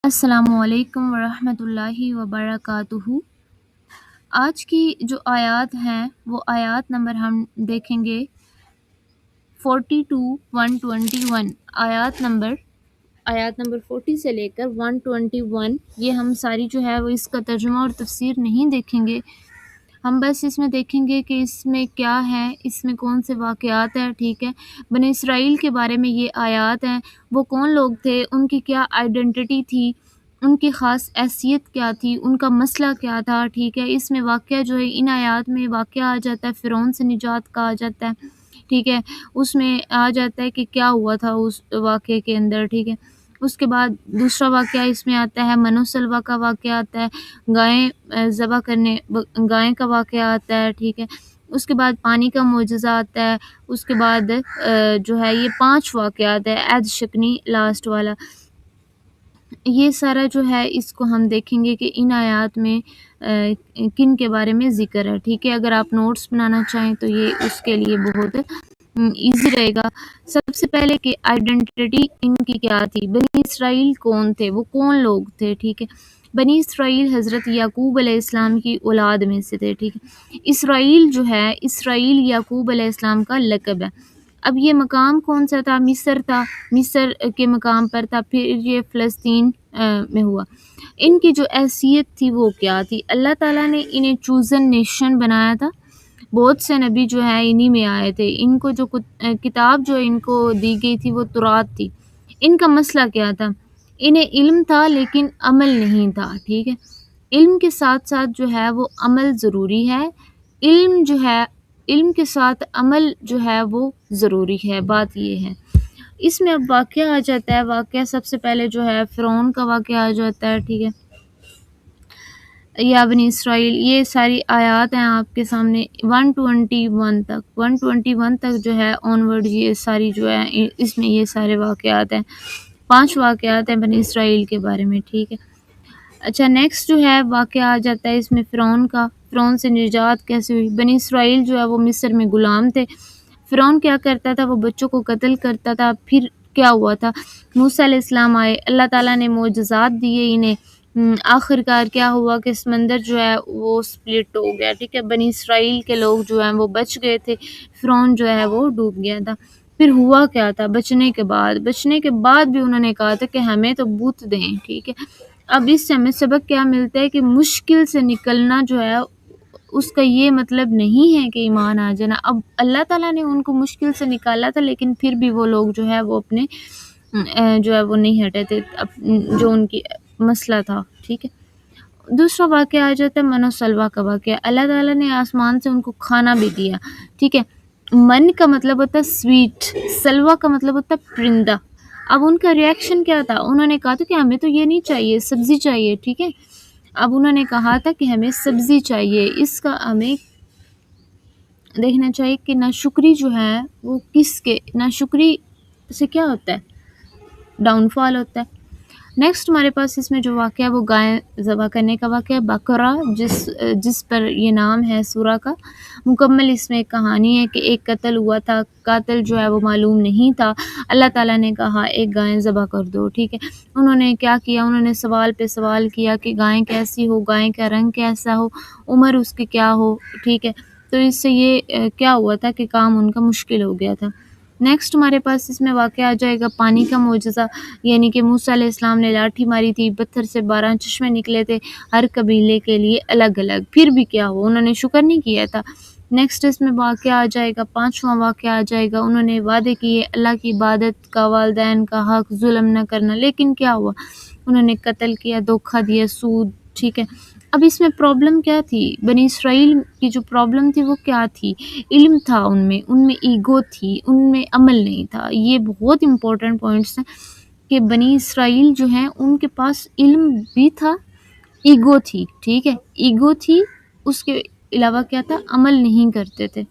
السلام علیکم ورحمۃ اللہ وبرکاتہ۔ آج کی جو آیات ہیں وہ آیات نمبر ہم دیکھیں گے 40 to 121۔ آیات نمبر 40 سے لے کر 121، یہ ہم ساری جو ہے وہ اس کا ترجمہ اور تفسیر نہیں دیکھیں گے، ہم بس اس میں دیکھیں گے کہ اس میں کیا ہے، اس میں کون سے واقعات ہیں، ٹھیک ہے۔ بنی اسرائیل کے بارے میں یہ آیات ہیں، وہ کون لوگ تھے، ان کی کیا آئیڈینٹی تھی، ان کی خاص حیثیت کیا تھی، ان کا مسئلہ کیا تھا، ٹھیک ہے۔ اس میں واقعہ جو ہے، ان آیات میں واقعہ آ جاتا ہے، فرعون سے نجات کا آ جاتا ہے، ٹھیک ہے۔ اس میں آ جاتا ہے کہ کیا ہوا تھا اس واقعے کے اندر، ٹھیک ہے۔ اس کے بعد دوسرا واقعہ اس میں آتا ہے، من و سلویٰ کا واقعہ آتا ہے، گائیں کا واقعہ آتا ہے، ٹھیک ہے۔ اس کے بعد پانی کا معجزہ آتا ہے، اس کے بعد جو ہے یہ 5 واقعات ہے، عید شکنی لاسٹ والا، یہ سارا جو ہے اس کو ہم دیکھیں گے کہ ان آیات میں کن کے بارے میں ذکر ہے، ٹھیک ہے۔ اگر آپ نوٹس بنانا چاہیں تو یہ اس کے لیے بہت ایزی رہے گا۔ سب سے پہلے کہ آئیڈینٹی ان کی کیا تھی، بنی اسرائیل کون تھے، وہ کون لوگ تھے، ٹھیک ہے۔ بنی اسرائیل حضرت یعقوب علیہ السلام کی اولاد میں سے تھے، ٹھیک ہے۔ اسرائیل جو ہے، اسرائیل یعقوب علیہ السلام کا لقب ہے۔ اب یہ مقام کون سا تھا؟ مصر تھا، مصر کے مقام پر تھا، پھر یہ فلسطین میں ہوا۔ ان کی جو حیثیت تھی وہ کیا تھی؟ اللہ تعالیٰ نے انہیں چوزن نیشن بنایا تھا، بہت سے نبی جو ہے انہی میں آئے تھے، ان کو جو کتاب جو ان کو دی گئی تھی وہ تورات تھی۔ ان کا مسئلہ کیا تھا؟ انہیں علم تھا لیکن عمل نہیں تھا، ٹھیک ہے۔ علم کے ساتھ ساتھ جو ہے وہ عمل ضروری ہے، علم جو ہے، علم کے ساتھ عمل جو ہے وہ ضروری ہے، بات یہ ہے۔ اس میں اب واقعہ آ جاتا ہے، واقعہ سب سے پہلے جو ہے فرعون کا واقعہ آ جاتا ہے، ٹھیک ہے۔ یا بنی اسرائیل، یہ ساری آیات ہیں آپ کے سامنے 121 تک جو ہے آن ورڈ، یہ ساری جو ہے اس میں یہ سارے واقعات ہیں، 5 واقعات ہیں بنی اسرائیل کے بارے میں، ٹھیک ہے۔ اچھا، نیکسٹ جو ہے واقعہ آ جاتا ہے اس میں فرعون کا، فرعون سے نجات کیسے ہوئی۔ بنی اسرائیل جو ہے وہ مصر میں غلام تھے، فرعون کیا کرتا تھا، وہ بچوں کو قتل کرتا تھا۔ پھر کیا ہوا تھا، موسیٰ علیہ السلام آئے، اللہ تعالیٰ نے معجزات دیے انہیں، آخر کار کیا ہوا کہ سمندر جو ہے وہ سپلٹ ہو گیا، ٹھیک ہے۔ بنی اسرائیل کے لوگ جو ہیں وہ بچ گئے تھے، فرعون جو ہے وہ ڈوب گیا تھا۔ پھر ہوا کیا تھا، بچنے کے بعد بھی انہوں نے کہا تھا کہ ہمیں تو بت دیں، ٹھیک ہے۔ اب اس سے ہمیں سبق کیا ملتا ہے کہ مشکل سے نکلنا جو ہے اس کا یہ مطلب نہیں ہے کہ ایمان آ جانا۔ اب اللہ تعالیٰ نے ان کو مشکل سے نکالا تھا، لیکن پھر بھی وہ لوگ جو ہے وہ اپنے جو ہے وہ نہیں ہٹے تھے، جو ان کی مسئلہ تھا، ٹھیک ہے۔ دوسرا واقعہ آ جاتا ہے من و سلویٰ کا واقعہ۔ اللہ تعالیٰ نے آسمان سے ان کو کھانا بھی دیا، ٹھیک ہے۔ من کا مطلب ہوتا ہے سویٹ، سلویٰ کا مطلب ہوتا ہے پرندہ۔ اب ان کا ریئیکشن کیا تھا؟ انہوں نے کہا تھا کہ ہمیں تو یہ نہیں چاہیے، سبزی چاہیے، ٹھیک ہے۔ اب انہوں نے کہا تھا کہ ہمیں سبزی چاہیے، اس کا ہمیں دیکھنا چاہیے کہ ناشکری جو ہے وہ کس کے، ناشکری سے کیا ہوتا ہے، ڈاؤن فال ہوتا ہے۔ نیکسٹ ہمارے پاس اس میں جو واقعہ ہے وہ گائے ذبح کرنے کا واقعہ، بقرہ، جس پر یہ نام ہے سورہ کا۔ مکمل اس میں ایک کہانی ہے کہ ایک قتل ہوا تھا، قاتل جو ہے وہ معلوم نہیں تھا، اللہ تعالیٰ نے کہا ایک گائے ذبح کر دو، ٹھیک ہے۔ انہوں نے کیا کیا، انہوں نے سوال پہ سوال کیا کہ گائے کیسی ہو، گائے کا رنگ کیسا ہو، عمر اس کی کیا ہو، ٹھیک ہے۔ تو اس سے یہ کیا ہوا تھا کہ کام ان کا مشکل ہو گیا تھا۔ نیکسٹ ہمارے پاس اس میں واقعہ آ جائے گا پانی کا معجزہ، یعنی کہ موسیٰ علیہ السلام نے لاٹھی ماری تھی، پتھر سے 12 چشمے نکلے تھے، ہر قبیلے کے لیے الگ الگ، پھر بھی کیا ہوا، انہوں نے شکر نہیں کیا تھا۔ نیکسٹ اس میں واقعہ آ جائے گا، 5واں واقعہ آ جائے گا، انہوں نے وعدے کیے اللہ کی عبادت کا، والدین کا حق، ظلم نہ کرنا، لیکن کیا ہوا، انہوں نے قتل کیا، دھوکہ دیا، سود، ٹھیک ہے۔ اب اس میں پرابلم کیا تھی، بنی اسرائیل کی جو پرابلم تھی وہ کیا تھی؟ علم تھا ان میں ایگو تھی، ان میں عمل نہیں تھا۔ یہ بہت امپورٹنٹ پوائنٹس ہیں کہ بنی اسرائیل جو ہیں ان کے پاس علم بھی تھا، ایگو تھی، ٹھیک ہے، ایگو تھی، اس کے علاوہ کیا تھا، عمل نہیں کرتے تھے۔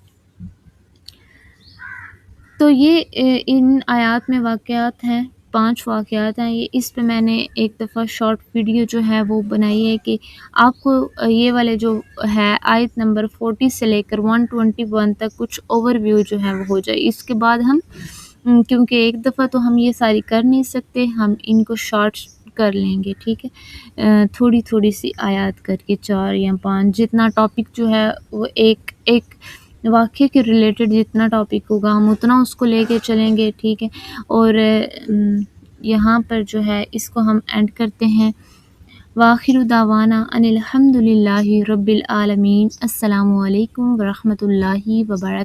تو یہ ان آیات میں واقعات ہیں، 5 واقعات ہیں، یہ اس پہ میں نے ایک دفعہ شارٹ ویڈیو جو ہے وہ بنائی ہے کہ آپ کو یہ والے جو ہے آیت نمبر 40 سے لے کر 121 تک کچھ اوور ویو جو ہے وہ ہو جائے۔ اس کے بعد ہم کیونکہ ایک دفعہ تو ہم یہ ساری کر نہیں سکتے، ہم ان کو شارٹ کر لیں گے، ٹھیک ہے، تھوڑی تھوڑی سی آیات کر کے 4 یا 5، جتنا ٹاپک جو ہے وہ ایک ایک واقعے کے ریلیٹڈ جتنا ٹاپک ہوگا ہم اتنا اس کو لے کے چلیں گے، ٹھیک ہے۔ اور یہاں پر جو ہے اس کو ہم اینڈ کرتے ہیں۔ وآخر دعوانا ان الحمد للہ رب العالمین۔ السلام علیکم ورحمۃ اللہ وبرکاتہ۔